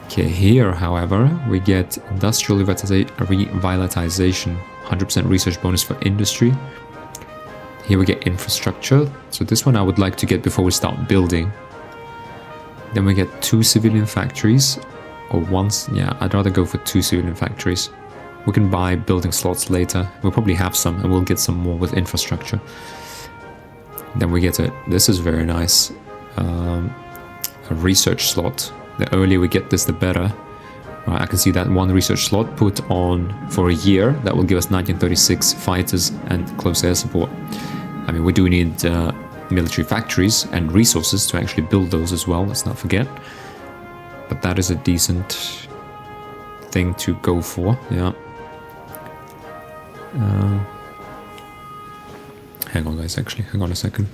Okay, here, however, we get industrial revitalization, 100% research bonus for industry. Here we get infrastructure. So this one I would like to get before we start building. Then we get 2 civilian factories, or once. Yeah, I'd rather go for 2 civilian factories. We can buy building slots later. We'll probably have some, and we'll get some more with infrastructure. Then we get this is very nice, a research slot. The earlier we get this, the better. I can see that 1 research slot put on for a year. That will give us 1936 fighters and close air support. I mean, we do need military factories and resources to actually build those as well, let's not forget. But that is a decent thing to go for, yeah. Hang on guys, actually, hang on a second.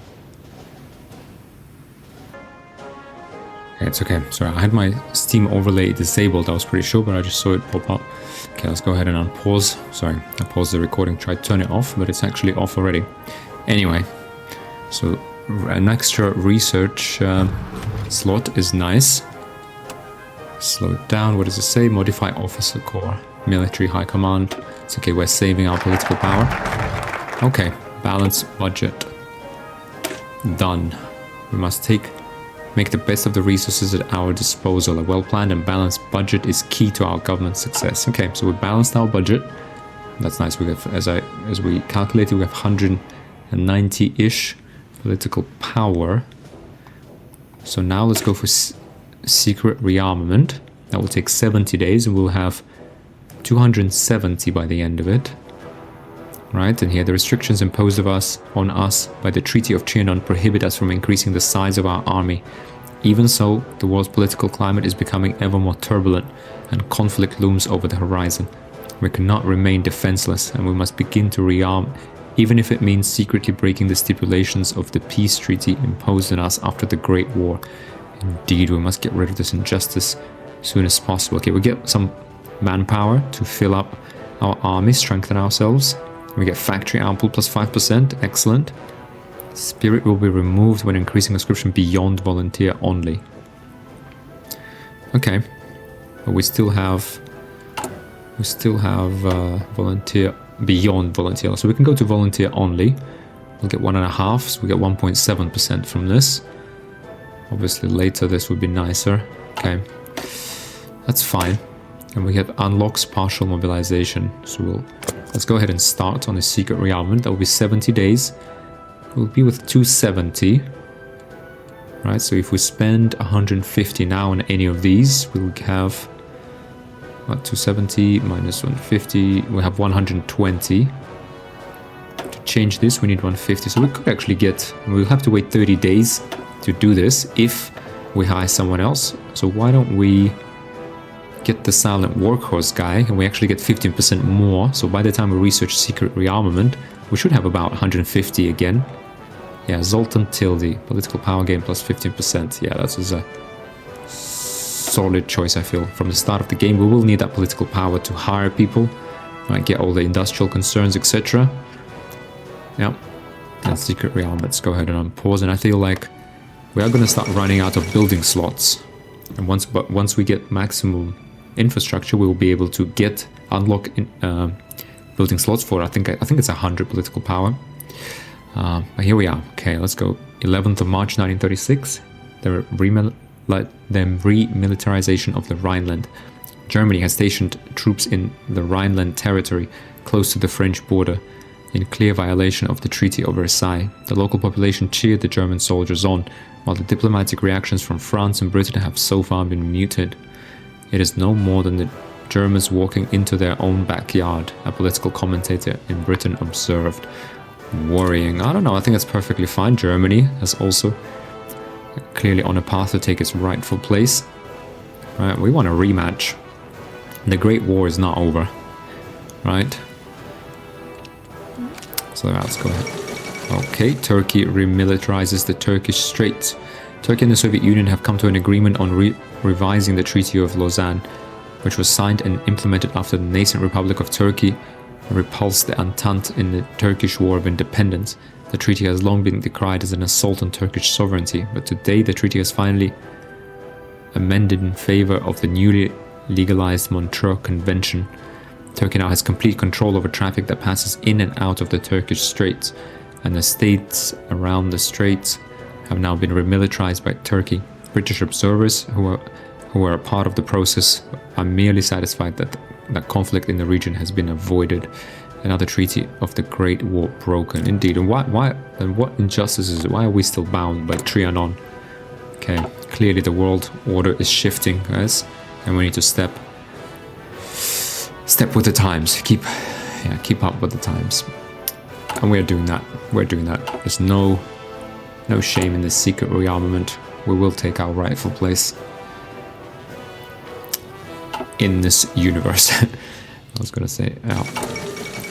Okay, it's okay, sorry, I had my Steam overlay disabled, I was pretty sure, but I just saw it pop up. Okay, let's go ahead and unpause. Sorry, I paused the recording, tried to turn it off, but it's actually off already. Anyway, so an extra research slot is nice. Slow it down, what does it say? Modify officer corps, military high command. It's okay, we're saving our political power. Okay, balance budget. Done. We must make the best of the resources at our disposal. A well-planned and balanced budget is key to our government success. Okay, so we balanced our budget. That's nice. We have, as we calculated, we have 190-ish political power. So now let's go for secret rearmament. That will take 70 days, and we'll have 270 by the end of it. Right, and here the restrictions imposed on us by the Treaty of Trianon prohibit us from increasing the size of our army. Even so, the world's political climate is becoming ever more turbulent, and conflict looms over the horizon. We cannot remain defenseless, and we must begin to rearm, even if it means secretly breaking the stipulations of the peace treaty imposed on us after the Great War. Indeed, we must get rid of this injustice as soon as possible. Okay, we get some manpower to fill up our army, strengthen ourselves. We get factory output plus 5%, excellent. Spirit will be removed when increasing conscription beyond volunteer only. Okay, but we still have volunteer beyond volunteer, so we can go to volunteer only. We'll get 1.5, so we get 1.7% from this. Obviously later this would be nicer. Okay, that's fine. And we have unlocks partial mobilization, so let's go ahead and start on a secret rearmament. That will be 70 days. We'll be with 270. Right, so if we spend 150 now on any of these, we'll have what, 270 minus 150, we have 120. To change this, we need 150, so we could actually get, we'll have to wait 30 days to do this if we hire someone else. So why don't we get the silent workhorse guy, and we actually get 15% more. So by the time we research secret rearmament, we should have about 150 again. Yeah, Zoltan Tildy, political power gain plus 15%. Yeah, that is a solid choice, I feel. From the start of the game, we will need that political power to hire people, right, get all the industrial concerns, etc. Yeah, and secret rearmaments. Go ahead and unpause, and I feel like we are going to start running out of building slots. And once we get maximum infrastructure, we will be able to unlock building slots for, I think it's 100 political power. But here we are. Okay, let's go. 11th of March 1936, the remilitarization of the Rhineland. Germany has stationed troops in the Rhineland territory close to the French border, in clear violation of the Treaty of Versailles. The local population cheered the German soldiers on, while the diplomatic reactions from France and Britain have so far been muted. It is no more than the Germans walking into their own backyard, a political commentator in Britain observed. Worrying. I don't know, I think it's perfectly fine. Germany is also clearly on a path to take its rightful place. Right, we want a rematch. The Great War is not over. Right? So let's go ahead. Okay, Turkey remilitarizes the Turkish Straits. Turkey and the Soviet Union have come to an agreement on revising the Treaty of Lausanne, which was signed and implemented after the nascent Republic of Turkey repulsed the Entente in the Turkish War of Independence. The treaty has long been decried as an assault on Turkish sovereignty, but today the treaty has finally amended in favor of the newly legalized Montreux Convention. Turkey now has complete control over traffic that passes in and out of the Turkish Straits, and the states around the straits have now been remilitarized by Turkey. British observers who are a part of the process are merely satisfied that conflict in the region has been avoided. Another treaty of the Great War broken. Indeed, and what injustice is it? Why are we still bound by Trianon? Okay, clearly the world order is shifting, guys, and we need to step with the times. Keep up with the times, and we're doing that. There's no shame in this secret rearmament. We will take our rightful place in this universe. I was gonna say,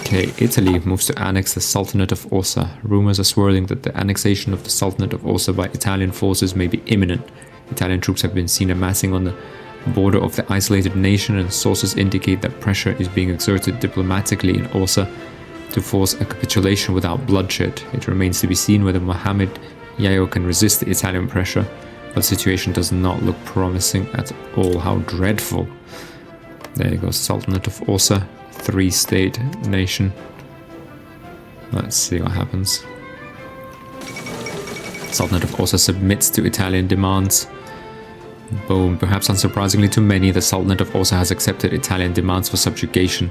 okay, Italy moves to annex the Sultanate of Orsa. Rumors are swirling that the annexation of the Sultanate of Orsa by Italian forces may be imminent. Italian troops have been seen amassing on the border of the isolated nation, and sources indicate that pressure is being exerted diplomatically in Orsa to force a capitulation without bloodshed. It remains to be seen whether Mohammed Yayo can resist the Italian pressure, but the situation does not look promising at all. How dreadful. There you go, Sultanate of Orsa, 3-state nation. Let's see what happens. Sultanate of Orsa submits to Italian demands. Boom. Perhaps unsurprisingly to many, the Sultanate of Orsa has accepted Italian demands for subjugation.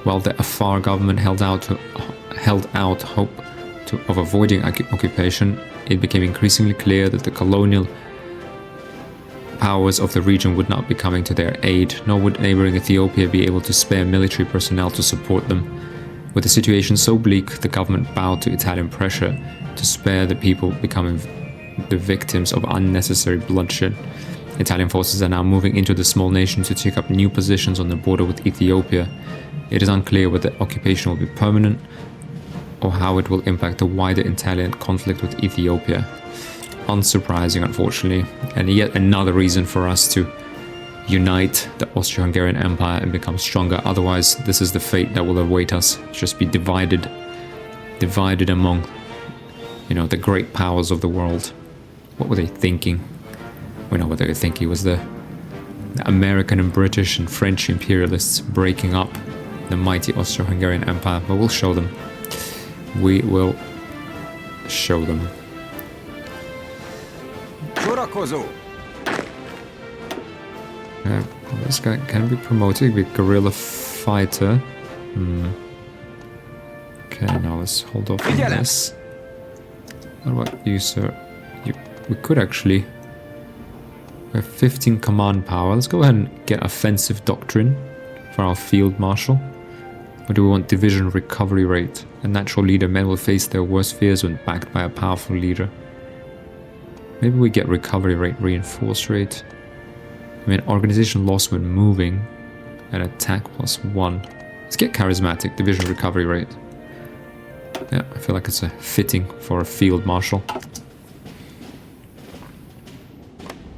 While the Afar government held out hope of avoiding occupation, it became increasingly clear that the colonial powers of the region would not be coming to their aid, nor would neighboring Ethiopia be able to spare military personnel to support them. With the situation so bleak, the government bowed to Italian pressure to spare the people becoming the victims of unnecessary bloodshed. Italian forces are now moving into the small nation to take up new positions on the border with Ethiopia. It is unclear whether the occupation will be permanent or how it will impact the wider Italian conflict with Ethiopia. Unsurprising, unfortunately, and yet another reason for us to unite the Austro-Hungarian Empire and become stronger. Otherwise, this is the fate that will await us. Just be divided among, you know, the great powers of the world. What were they thinking? We know what they were thinking. It was the American and British and French imperialists breaking up the mighty Austro-Hungarian Empire. But we'll show them. We will show them. This guy can be promoted with guerrilla fighter. Okay, now let's hold off on this. What about you, sir? We could actually... We have 15 command power. Let's go ahead and get offensive doctrine for our field marshal. Or do we want division recovery rate? A natural leader, men will face their worst fears when backed by a powerful leader. Maybe we get recovery rate, reinforce rate. I mean, organization loss when moving, and attack +1. Let's get charismatic, division recovery rate. Yeah, I feel like it's a fitting for a field marshal.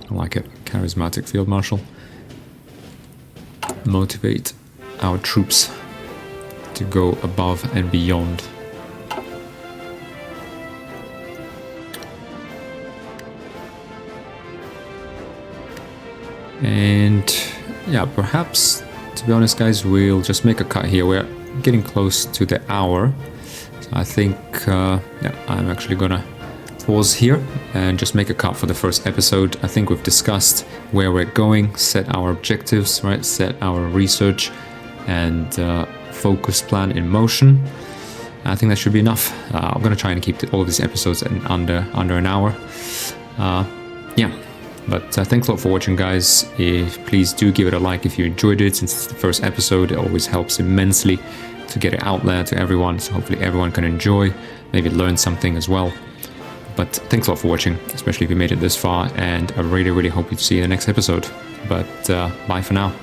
I like it, charismatic field marshal. Motivate our troops to go above and beyond. And yeah, perhaps, to be honest guys, we'll just make a cut here. We're getting close to the hour. So I think yeah, I'm actually gonna pause here and just make a cut for the first episode. I think we've discussed where we're going, set our objectives, right? Set our research and focus plan in motion. I think that should be enough. I'm gonna try and keep all of these episodes in under an hour. Yeah. But thanks a lot for watching, guys. Please do give it a like if you enjoyed it. Since it's the first episode, it always helps immensely to get it out there to everyone. So hopefully everyone can enjoy, maybe learn something as well. But thanks a lot for watching, especially if you made it this far. And I really, really hope to see you in the next episode. But bye for now.